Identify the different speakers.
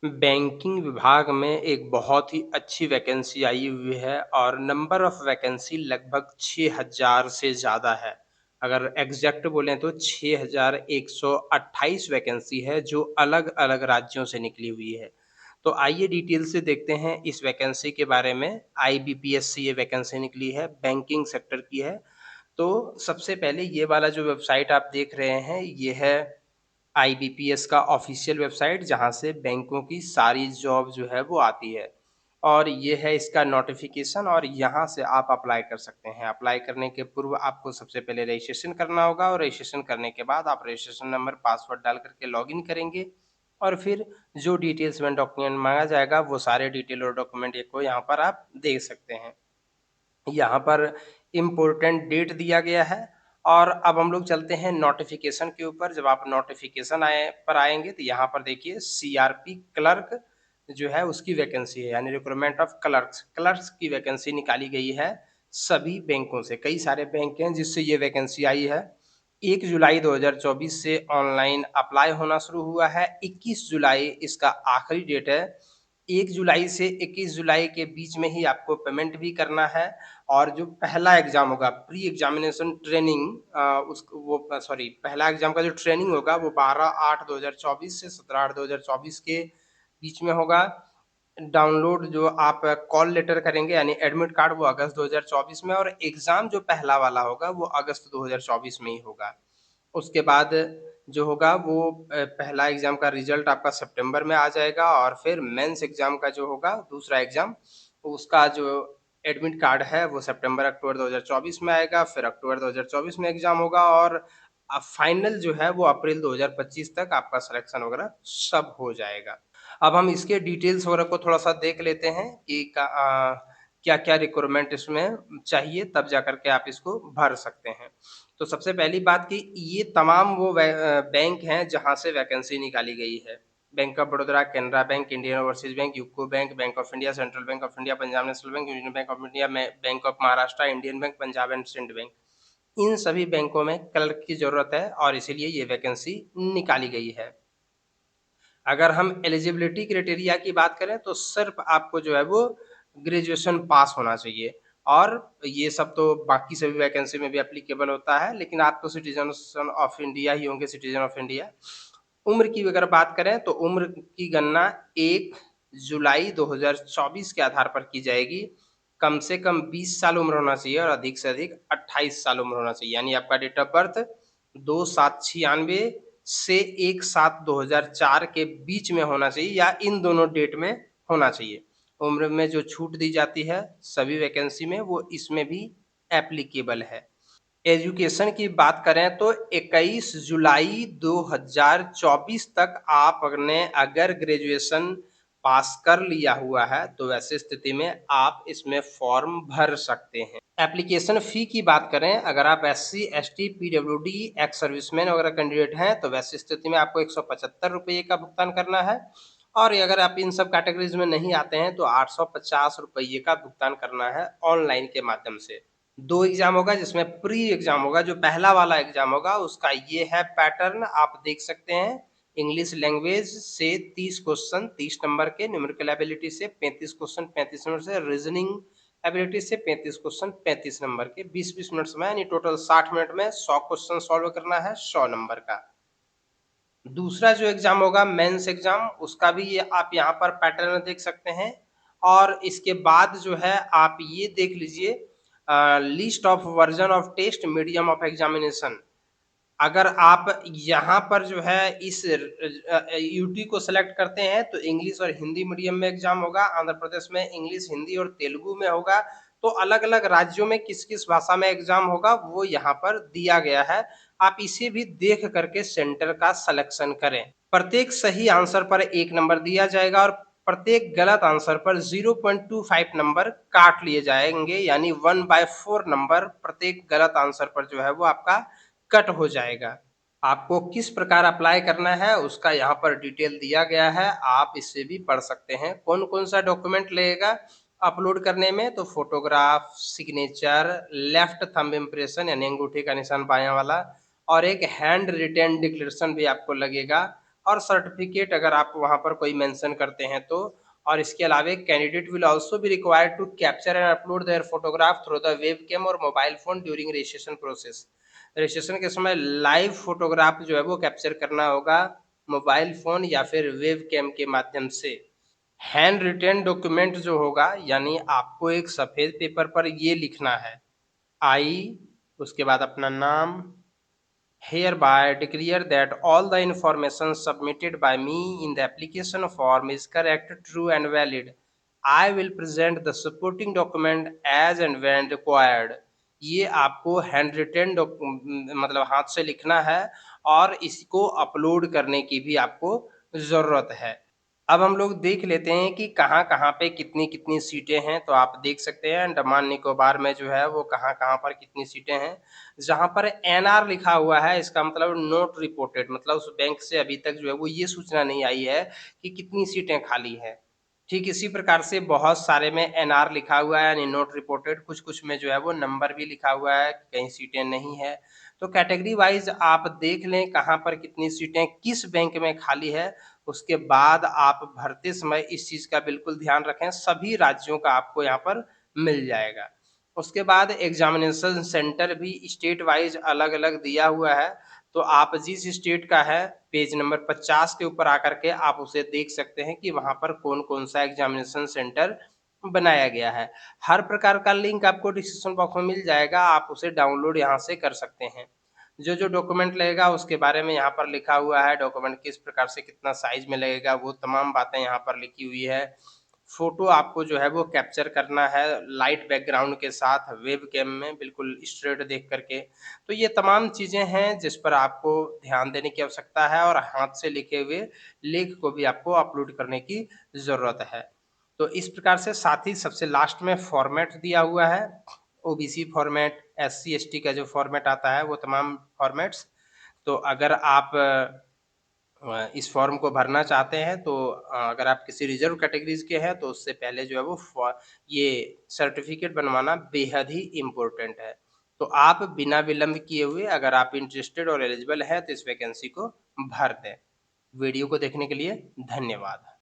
Speaker 1: Banking विभाग में एक बहुत ही अच्छी वैकेंसी आई हुई है और नंबर ऑफ वैकेंसी लगभग 6000 से ज़्यादा है। अगर एग्ज़ैक्ट बोलें तो 6128 वैकेंसी है जो अलग-अलग राज्यों से निकली हुई है। तो आइए डिटेल से देखते हैं इस वैकेंसी के बारे में। आईबीपीएस से ये वैकेंसी निकली है, बैंकिंग सेक्टर की है। तो सबसे पहले ये वाला जो वेबसाइट आप देख रहे हैं, ये है आईबीपीएस का ऑफिशियल वेबसाइट जहाँ से बैंकों की सारी जॉब जो है वो आती है और ये है इसका नोटिफिकेशन और यहाँ से आप अप्लाई कर सकते हैं। अप्लाई करने के पूर्व आपको सबसे पहले रजिस्ट्रेशन करना होगा और रजिस्ट्रेशन करने के बाद आप रजिस्ट्रेशन नंबर, पासवर्ड डाल करके लॉगिन करेंगे और फिर जो डिटेल्स में डॉक्यूमेंट मांगा जाएगा वो सारे डिटेल और डॉक्यूमेंट को यहाँ पर आप दे सकते हैं। यहाँ पर इम्पोर्टेंट डेट दिया गया है और अब हम लोग चलते हैं नोटिफिकेशन के ऊपर। जब आप नोटिफिकेशन आएंगे तो यहाँ पर देखिए सीआरपी क्लर्क जो है उसकी वैकेंसी है, यानी रिक्रूटमेंट ऑफ क्लर्क्स क्लर्क्स की वैकेंसी निकाली गई है सभी बैंकों से। कई सारे बैंक हैं जिससे ये वैकेंसी आई है। 1 जुलाई 2024 से ऑनलाइन अप्लाई होना शुरू हुआ है। 21 जुलाई इसका आखिरी डेट है। 1 जुलाई से 21 जुलाई के बीच में ही आपको पेमेंट भी करना है और जो पहला एग्ज़ाम होगा प्री एग्ज़ामिनेशन ट्रेनिंग उस वो सॉरी पहला एग्ज़ाम का जो ट्रेनिंग होगा वो 12/8/2024 से 17/8/2024 के बीच में होगा। डाउनलोड जो आप कॉल लेटर करेंगे यानी एडमिट कार्ड वो अगस्त 2024 में और एग्ज़ाम जो पहला वाला होगा वो अगस्त 2024 में ही होगा। उसके बाद जो होगा वो पहला एग्ज़ाम का रिज़ल्ट आपका सितंबर में आ जाएगा और फिर मेंस एग्ज़ाम का जो होगा दूसरा एग्ज़ाम, उसका जो एडमिट कार्ड है वो सितंबर-अक्टूबर 2024 में आएगा, फिर अक्टूबर 2024 में एग्ज़ाम होगा और फाइनल जो है वो अप्रैल 2025 तक आपका सिलेक्शन वगैरह सब हो जाएगा। अब हम इसके डिटेल्स वगैरह को थोड़ा-सा देख लेते हैं कि क्या-क्या रिक्वायरमेंट इसमें चाहिए, तब जाकर के आप इसको भर सकते हैं। तो सबसे पहली बात कि ये तमाम वो बैंक हैं जहाँ से वैकेंसी निकाली गई है। Bank of Baroda, Canara Bank, Indian Overseas Bank, UCO Bank, Bank of India, Central Bank of India, Punjab National Bank, Union Bank of India, Bank of Maharashtra, Indian Bank, Punjab and Sind Bank. इन सभी बैंकों में क्लर्क की ज़रूरत है और इसीलिए ये वैकेंसी निकाली गई है। अगर हम एलिजिबिलिटी क्राइटेरिया की बात करें तो सिर्फ़ आपको जो है वो ग्रेजुएशन पास होना चाहिए और ये सब तो बाकी सभी वैकेंसी में भी एप्लीकेबल होता है, लेकिन आप तो सिटीज़न ऑफ इंडिया ही होंगे, सिटीज़न ऑफ इंडिया। उम्र की अगर बात करें तो उम्र की गणना 1 जुलाई 2024 के आधार पर की जाएगी। कम से कम 20 साल उम्र होना चाहिए और अधिक से अधिक 28 साल उम्र होना चाहिए। यानी आपका डेट ऑफ बर्थ 2/7/96 से 1/7/2004 के बीच में होना चाहिए या इन दोनों डेट में होना चाहिए। उम्र में जो छूट दी जाती है सभी वैकेंसी में वो इसमें भी एप्लीकेबल है। एजुकेशन की बात करें तो 21 जुलाई 2024 तक आपने अगर ग्रेजुएशन पास कर लिया हुआ है तो वैसे स्थिति में आप इसमें फॉर्म भर सकते हैं। एप्लीकेशन फ़ी की बात करें, अगर आप SC, ST, PWD, ex serviceman वगैरह कैंडिडेट हैं तो वैसी स्थिति में आपको ₹175 का भुगतान करना है और अगर आप इन सब कैटेगरीज़ में नहीं आते हैं तो ₹850 का भुगतान करना है ऑनलाइन के माध्यम से। 2 एग्ज़ाम होगा जिसमें प्री एग्ज़ाम होगा, जो पहला वाला एग्ज़ाम होगा उसका ये है पैटर्न आप देख सकते हैं। इंग्लिश लैंग्वेज से 30 क्वेश्चन 30 नंबर के, न्यूमेरिकल एबिलिटी से 35 क्वेश्चन 35 नंबर से, रीजनिंग एबिलिटी से 35 क्वेश्चन 35 नंबर के, 20-20 मिनट्स में यानी टोटल 60 मिनट में 100 क्वेश्चन सॉल्व करना है 100 नंबर का। दूसरा जो एग्ज़ाम होगा मेंस एग्ज़ाम, उसका भी ये आप यहाँ पर पैटर्न देख सकते हैं और इसके बाद जो है आप ये देख लीजिए list of version of test medium of examination. अगर आप यहाँ पर जो है इस यूटी को सेलेक्ट करते हैं तो इंग्लिश और हिंदी मीडियम में एग्ज़ाम होगा, आंध्र प्रदेश में इंग्लिश, हिंदी और तेलुगु में होगा। तो अलग-अलग राज्यों में किस-किस भाषा में एग्ज़ाम होगा वो यहाँ पर दिया गया है। आप इसे भी देख कर के सेंटर का सिलेक्शन करें। प्रत्येक सही आंसर पर 1 नंबर दिया जाएगा और प्रत्येक गलत आंसर पर 0.25 नंबर काट लिए जाएँगे, यानी 1/4 नंबर प्रत्येक गलत आंसर पर जो है वो आपका कट हो जाएगा। आपको किस प्रकार अप्लाई करना है उसका यहाँ पर डिटेल दिया गया है, आप इससे भी पढ़ सकते हैं। कौन-कौन सा डॉक्यूमेंट लगेगा अपलोड करने में, तो photograph, signature, left thumb impression यानी अंगूठे का निशान बायाँ वाला और एक हैंड रिटेन डिक्लेरेशन भी आपको लगेगा और सर्टिफिकेट अगर आप वहाँ पर कोई मेंशन करते हैं तो। और इसके अलावा candidate will also be required to capture and upload there photograph through the webcam और mobile phone during registration process. Registration के समय लाइव फोटोग्राफ जो है वो कैप्चर करना होगा मोबाइल फ़ोन या फिर वेबकैम के माध्यम से। हैंड रिटेन डॉक्यूमेंट जो होगा यानी आपको एक सफ़ेद पेपर पर ये लिखना है, आई उसके बाद अपना नाम, hereby declare that all the information submitted by me in the application form is correct, true and valid. I will present the supporting document as and when required. ये आपको हैंड रिटेन मतलब हाथ से लिखना है और इसको अपलोड करने की भी आपको ज़रूरत है। अब हम लोग देख लेते हैं कि कहाँ-कहाँ पे कितनी-कितनी सीटें हैं, तो आप देख सकते हैं अंडमान निकोबार में जो है वो कहाँ-कहाँ पर कितनी सीटें हैं। जहाँ पर एनआर लिखा हुआ है इसका मतलब नॉट रिपोर्टेड, मतलब उस बैंक से अभी तक जो है वो ये सूचना नहीं आई है कि कितनी सीटें खाली हैं। ठीक इसी प्रकार से बहुत सारे में एनआर लिखा हुआ है यानी नॉट रिपोर्टेड, कुछ-कुछ में जो है वो नंबर भी लिखा हुआ है, कहीं सीटें नहीं है। तो कैटेगरी वाइज़ आप देख लें कहाँ पर कितनी सीटें किस बैंक में खाली है, उसके बाद आप भरते समय इस चीज़ का बिल्कुल ध्यान रखें, सभी राज्यों का आपको यहाँ पर मिल जाएगा। उसके बाद एग्ज़ामिनेशन सेंटर भी स्टेट वाइज़ अलग-अलग दिया हुआ है, तो आप जिस स्टेट का है, पेज नंबर 50 के ऊपर आकर के आप उसे देख सकते हैं कि वहाँ पर कौन-कौन सा एग्ज़ामिनेशन सेंटर बनाया गया है। हर प्रकार का लिंक आपको डिस्क्रिप्शन बॉक्स में मिल जाएगा, आप उसे डाउनलोड यहाँ से कर सकते हैं। जो-जो डॉक्यूमेंट लगेगा उसके बारे में यहाँ पर लिखा हुआ है, डॉक्यूमेंट किस प्रकार से कितना साइज़ में लगेगा, वो तमाम बातें यहाँ पर लिखी हुई है। फ़ोटो आपको जो है वो कैप्चर करना है लाइट बैकग्राउंड के साथ वेबकैम में बिल्कुल स्ट्रेट देख कर के। तो ये तमाम चीज़ें हैं जिस पर आपको ध्यान देने की आवश्यकता है और हाथ से लिखे हुए लेख को भी आपको अपलोड करने की ज़रूरत है। तो इस प्रकार से साथ ही सबसे लास्ट में फ़ॉर्मेट दिया हुआ है, ओबीसी फ़ॉर्मेट, एससी-एसटी का जो फ़ॉर्मेट आता है वो तमाम फ़ॉर्मेट्स। तो अगर आप इस फ़ॉर्म को भरना चाहते हैं तो अगर आप किसी रिज़र्व कैटेगरीज़ के हैं तो उससे पहले जो है वो ये सर्टिफ़िकेट बनवाना बेहद ही इम्पोर्टेंट है। तो आप बिना विलंब किए हुए अगर आप इंटरेस्टेड और एलिजिबल हैं तो इस वैकेंसी को भर दें। वीडियो को देखने के लिए धन्यवाद।